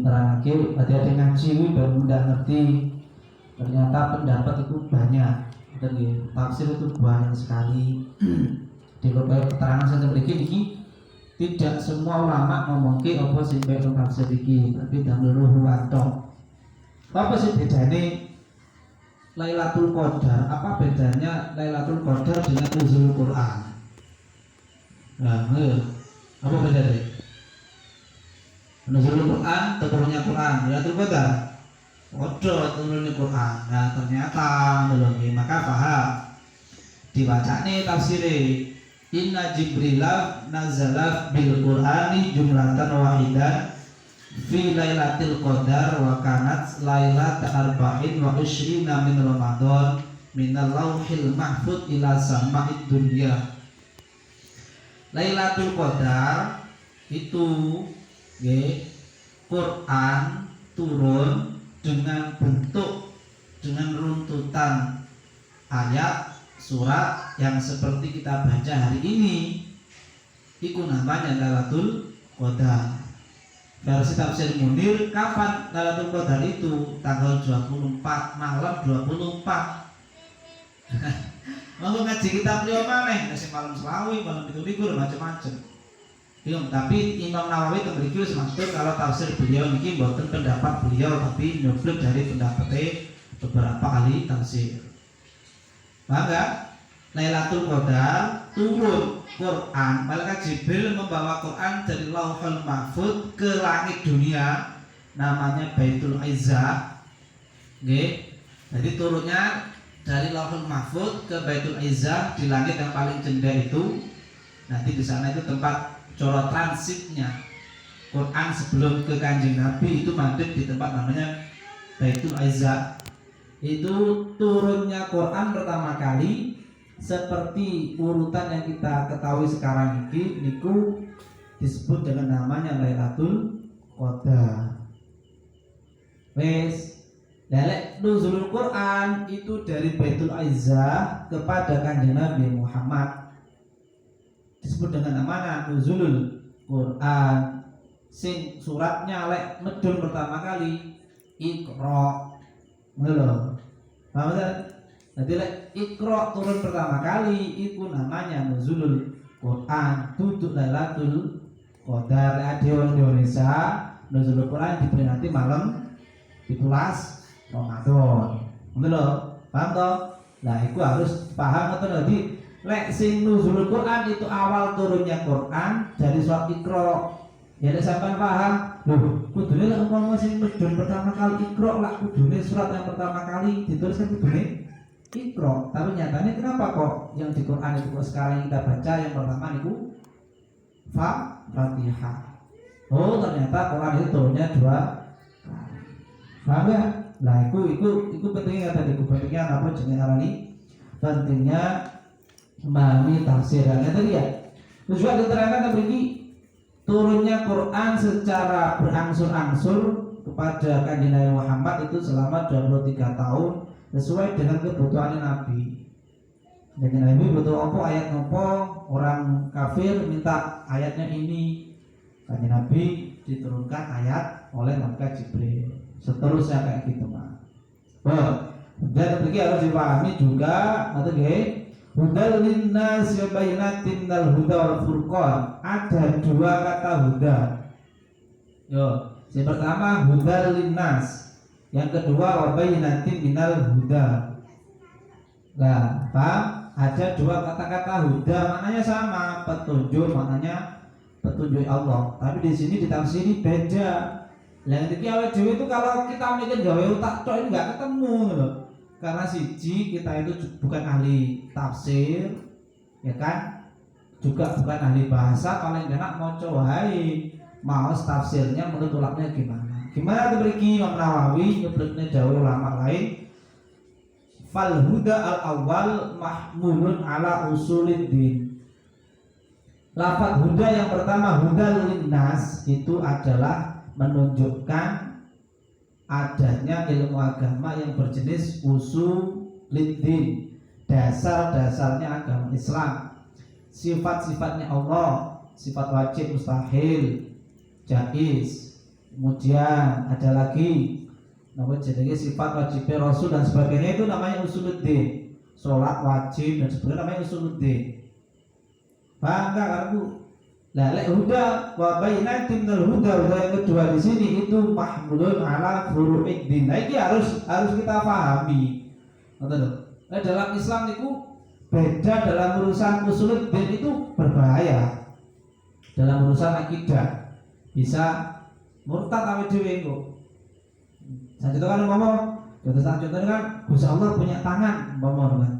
nerangake hati-hati ngaji baru mudah ngerti. Ternyata pendapat itu banyak. Tafsir itu banyak sekali. Di beberapa keterangan saya berikan ini tidak semua ulama ngomong ke apa sih beda tafsir ini, tapi dahulu watok. Apa sih bedanya Lailatul Qadar? Apa bedanya Lailatul Qadar dengan nuzulul Quran? Nah, apa bedanya? Nuzulul Quran, turunnya Quran, Lailatul Qadar, turunnya Quran. Nah, ternyata belum, maka paham. Dibaca nih tafsirnya. Inna Jibrila nazala bil Qur'ani jumlatan wahidan fi lailatul qadar wa kanat lailat arba'in wa ishrina min Ramadan minal lauhil mahfud ila sama'id dunya. Lailatul Qadar itu Quran turun dengan bentuk, dengan runtutan ayat surat yang seperti kita baca hari ini. Itu namanya Lailatul Qadar. Versi tafsir Munir, kapan Lailatul Qadar itu? Tanggal 24 malam 24. Mau ngaji kitab beliau maneh, nasi malam selawi, malam itu libur macam-macam. Tapi Imam Nawawi memiliki semaksud kalau tafsir beliau ini bukan pendapat beliau, tapi nyupluk dari pendapatnya beberapa ahli tafsir. Maka Lailatul Qadar turun Quran, malaikat Jibril membawa Quran dari Lauhul Mahfud ke langit dunia, namanya Baitul Izzah. Jadi turunnya dari Lauhul Mahfud ke Baitul Izzah di langit yang paling rendah itu. Nanti di sana itu tempat coro transitnya Quran sebelum ke Kanjeng Nabi, itu mandek di tempat namanya Baitul Izzah. Itu turunnya Quran pertama kali seperti urutan yang kita ketahui sekarang ini, niku disebut dengan namanya Lailatul Qadar. Wes, dalek nuzulul Quran itu dari Baitul Izzah kepada Kanjeng Nabi Muhammad disebut dengan namanya nuzulul Quran. Sing suratnya lek medun pertama kali Iqra. Ngono. Paham tak? Jadi Iqra turun pertama kali itu namanya nuzulul Quran, duduk Lailatul Qadar. Ada orang Indonesia nuzulul Quran diperingati malam 17 Ramadan. Ngono. Paham toh? Nah, itu harus paham atau nanti lek sing nuzulul Quran itu awal turunnya Quran dari surat Iqra. Ya nek sampean paham, loh, kudune lek umpama sing medun pertama kali Iqra, lak kudune surat yang pertama kali dituliskan kudune Iqra. Tapi nyatanya kenapa kok yang di Quran itu kok sekarang kita baca yang pertama itu Fatihah. Oh, ternyata Quran itu turunnya 2 kali. Paham ya? Nah, itu pentingnya tadi, pentingnya apa jenenge arani? Pentingnya memahami tafsirannya tadi ya. Terus juga diterangkan begini, turunnya Quran secara berangsur-angsur kepada Kanjeng Nabi Muhammad itu selama 23 tahun sesuai dengan kebutuhan Nabi. Kanjeng Nabi butuh apa ayat apa, orang kafir minta ayatnya ini, Kanjeng Nabi diturunkan ayat oleh malaikat Jibril. Seterusnya kayak gitu mah. Dan begini harus dipahami juga atau hudal linnas wa bainatin minal huda wal furqan. Ada 2 kata huda. Yang pertama hudal linnas, yang kedua wa bainatin minal huda. Nah, paham? Ada 2 kata-kata huda, maknanya sama, petunjuk, maknanya petunjuk Allah. Tapi di sini ditafsiri beda. Yang ketika awal dewi itu kalau kita mikir gawe otak tok ini nggak ketemu loh. Karena siji kita itu bukan ahli tafsir, ya kan? Juga bukan ahli bahasa, paling enak mau cobai mau tafsirnya menurut ulama gimana? Gimana tuh beri Imam Nawawi nyebutnya jauh ulama lain. Fal huda al awal mahmulun ala usuliddin. Lafaz huda yang pertama huda linnas itu adalah menunjukkan adanya ilmu agama yang berjenis usuluddin, dasar-dasarnya agama Islam, sifat-sifatnya Allah, sifat wajib, mustahil, jaiz, Kemudian ada lagi namanya jenenge sifat wajib Rasul dan sebagainya, itu namanya usuluddin. Sholat wajib dan sebagainya namanya usuluddin. Paham enggak kamu? Lah lek huda wa bayyinatin minal huda yang kedua di sini itu mahmulun ala furu'iddin. Nah, ini harus kita pahami. Betul. Nah, dalam Islam itu beda dalam urusan usuluddin itu berbahaya. Dalam urusan akidah bisa murtad awake dhewe kok. Saya contoh kan contohnya kan Gusti Allah punya tangan umpama kan.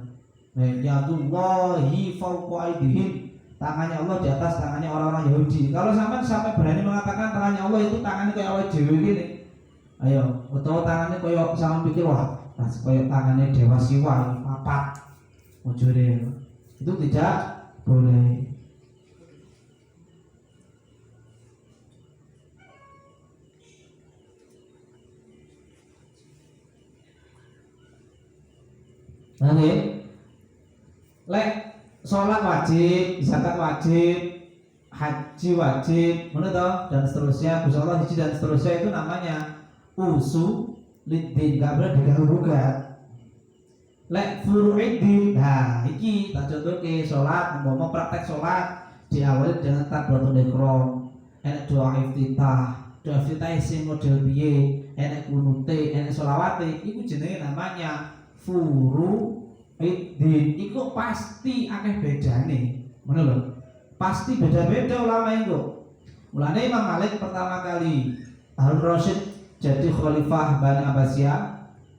Ya Allahi fawqa aydihim. Tangannya Allah di atas tangannya orang-orang Yahudi. Kalau sampai berani mengatakan tangannya Allah itu tangannya kayak awake dhewe gini. Ayo, atau tangannya kayak sama pikir wah, kayak tangannya Dewa Siwa papat. Mujure. Itu tidak boleh. Oke, lek sholat wajib, zakat wajib, haji wajib, dan seterusnya, Gusti Allah haji dan seterusnya itu namanya usuluddin, nggak boleh diganggu-gugat. Lek furu'iddin, nah iki tak contoh ke sholat, mau praktek sholat diawali dengan takbiratul ihram, enek doa iftitah sing model piye, enek kunute, enek sholawate, iku jenenge namanya furu'iddin. Iku pasti akeh bedane, ngono lho. Pasti beda-beda ulama itu. Mulane Imam Malik pertama kali Harun Rasyid jadi khalifah Bani Abbasiyah.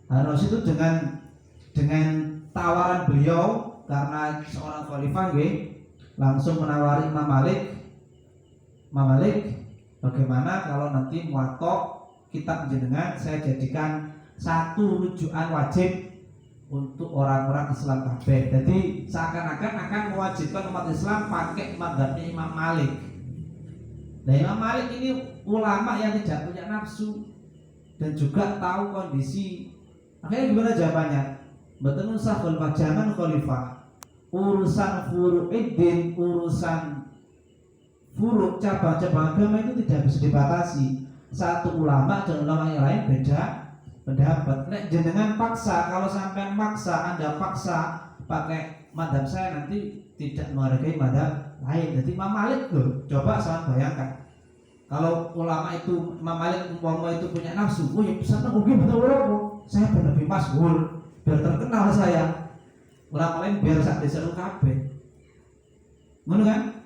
Harun Rasyid itu dengan tawaran beliau karena seorang khalifah nggih, langsung menawari Imam Malik, bagaimana kalau nanti muwatta kitab jenengan saya jadikan satu rujukan wajib untuk orang-orang Islam kabeh. Jadi seakan-akan akan mewajibkan umat Islam pakai mazhabnya Imam Malik. Nah, Imam Malik ini ulama yang tidak punya nafsu dan juga tahu kondisi. Akhirnya gimana jawabannya? Betul usah khalifah, jangan khalifah. Urusan furu'iddin, urusan furu' cabang-cabang agama itu tidak bisa dibatasi. Satu ulama dan ulama yang lain beda pendapat. Nek jenengan paksa, kalau sampai maksa, Anda paksa pakai madhab saya, nanti tidak menghargai madhab lain. Jadi Imam Malik tuh, coba saya bayangkan kalau ulama itu, Imam Malik umpama itu punya nafsu, oh ya bisa mungkin betul saya benar lebih masyhur, biar terkenal saya, ulama lain biar sak desa lu kabeh, ngono kan?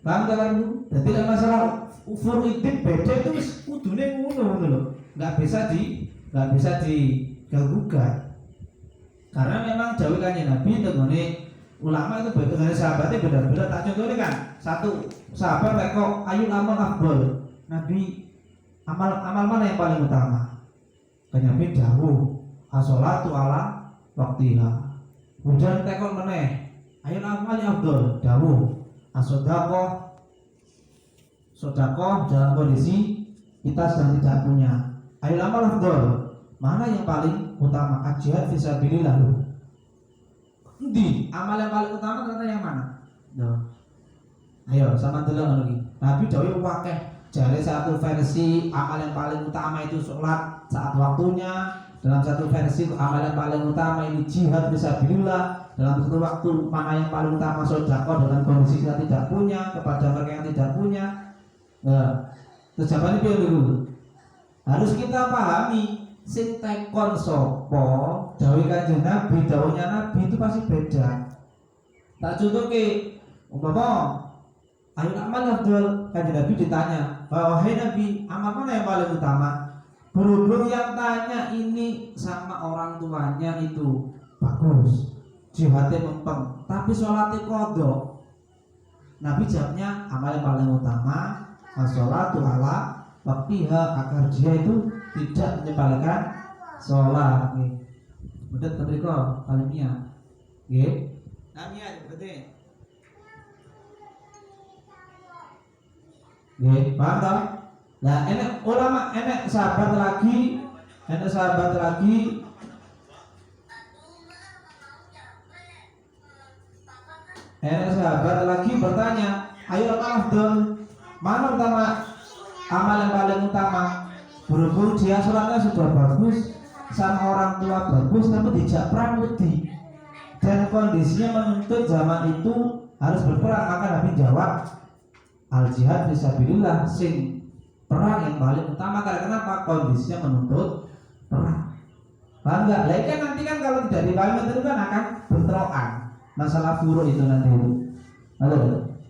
Paham kan? Jadi dalam masalah furu'iddin beda itu kudune ngono lho, nggak bisa diganggukan. Karena memang jauh kanjeng Nabi tegone ulama itu beda dengan sahabatnya beda-beda. Tak contohnya kan, satu sahabat kok ayu amal afdol. Nabi amal mana yang paling utama? Kan Nabi jauh as-sholatu ala waktiha. Kemudian tekon meneh, ayu amal afdol, jauh as-sodaqah dalam kondisi kita sedang tidak punya. Ayo amal afdol, mana yang paling utama? Jihad fisabilillah. Endi amal yang paling utama ternyata yang mana? Nah. Ayo sama delok lagi. Nabi dawuh wakeh jare satu versi amal yang paling utama itu sholat saat waktunya, dalam satu versi amal yang paling utama ini jihad fisabilillah, dalam satu waktu mana yang paling utama sedekah dengan kondisi kita tidak punya kepada mereka yang tidak punya. Nah, terus jawabannya piye dulu? Harus kita pahami sing tekon sapa, dawuh Kanjeng Nabi, dawuhnya Nabi itu pasti beda. Tak contohke umpama ayo amal afdal, Kanjeng Nabi ditanya, "Wahai Nabi, amal mana yang paling utama?" Berhubung yang tanya ini sama orang tuanya itu bagus, jihadnya mempeng, tapi sholatnya kodok. Nabi jawabnya amal yang paling utama as-sholatu ala waktiha, agar dia itu tidak menyepelekan sholat. Betul teriko kalimnya, namanya betul. Paham tak? Nah, enak ulama, enak sahabat lagi bertanya, ayo afdal, mana utama amal yang paling utama? Berhubung dia sholatnya sudah bagus, sama orang tua bagus, tapi tidak pramudi dan kondisinya menuntut zaman itu harus berperang, maka Nabi jawab al jihad fisabilillah, sing perang yang paling utama. Karena kenapa? Kondisinya menuntut perang. Paham nggak? Lah kan nanti kan kalau tidak dipahami itu kan akan bentrokan masalah furu itu nanti itu.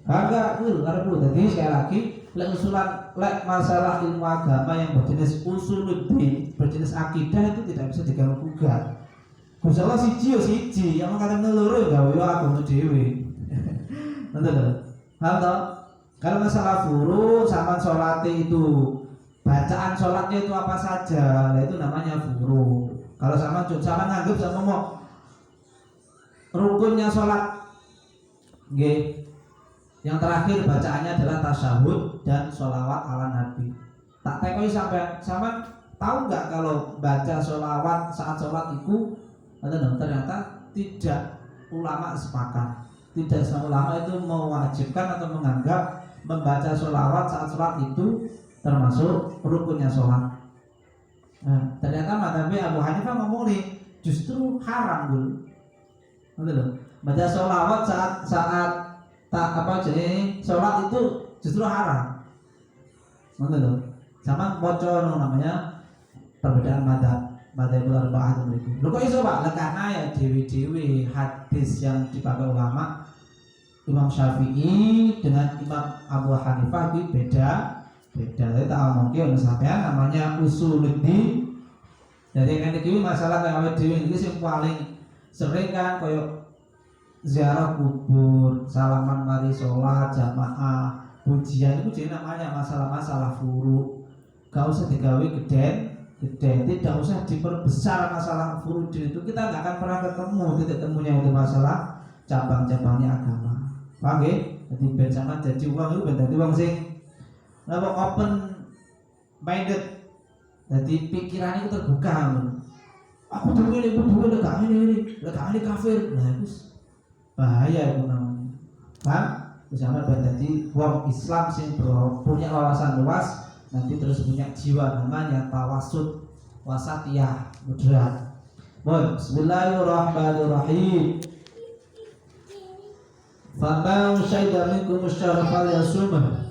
Paham nggak? Jadi sekali lagi usulan masalah ilmu agama yang berjenis usuluddin, berjenis akidah itu tidak bisa diganggu gugat. Gusti Allah siji, yang kata neluru gawe aku dhewe. Nanti paham toh? Kalau masalah furu sama sholat itu, bacaan sholatnya itu apa saja, nah itu namanya furu. Kalau sama nganggep sama mau rukunnya sholat, yang terakhir bacaannya adalah tasyahud dan sholawat ala Nabi. Tak tekoi sampai sama tahu nggak kalau baca sholawat saat sholat itu, ternyata tidak ulama sepakat. Tidak semua ulama itu mewajibkan atau menganggap membaca sholawat saat sholat itu termasuk rukunnya sholat. Nah, ternyata madhabi Abu Hanifah ngomong nih justru haram dulu. Baca sholawat saat sholat itu justru haram. Sama bocor namanya perbedaan madhabul arba'ah itu. Lho kok iso Pak? Karena ya dewi hadis yang dipakai ulama Imam Syafi'i dengan Imam Abu Hanifah itu beda. Jadi tak mungkin sampean namanya usuluddin. Jadi kan iki masalah kayak dhewe iki sing paling sering kan koyo ziarah kubur, salaman mari sholat jamaah, pujian itu jadi namanya masalah-masalah furu. Gak usah digawe gede, tidak usah diperbesar masalah furu itu. Kita nggak akan pernah ketemu titik temunya itu masalah cabang-cabangnya agama. Paham ya? Jadi ben sama jadi uang itu ben dadi uang sing open minded. Jadi pikirannya itu terbuka. Aku tuh ini, gak ini kafir. Nah itu bahaya itu namanya. Paham? Bersama berarti uang Islam sing punya wawasan luas, nanti terus punya jiwa namanya tawasud, wasatiyah, moderat. Bismillahirrahmanirrahim. Faman syahida minkum asy-syahra falyasumhu.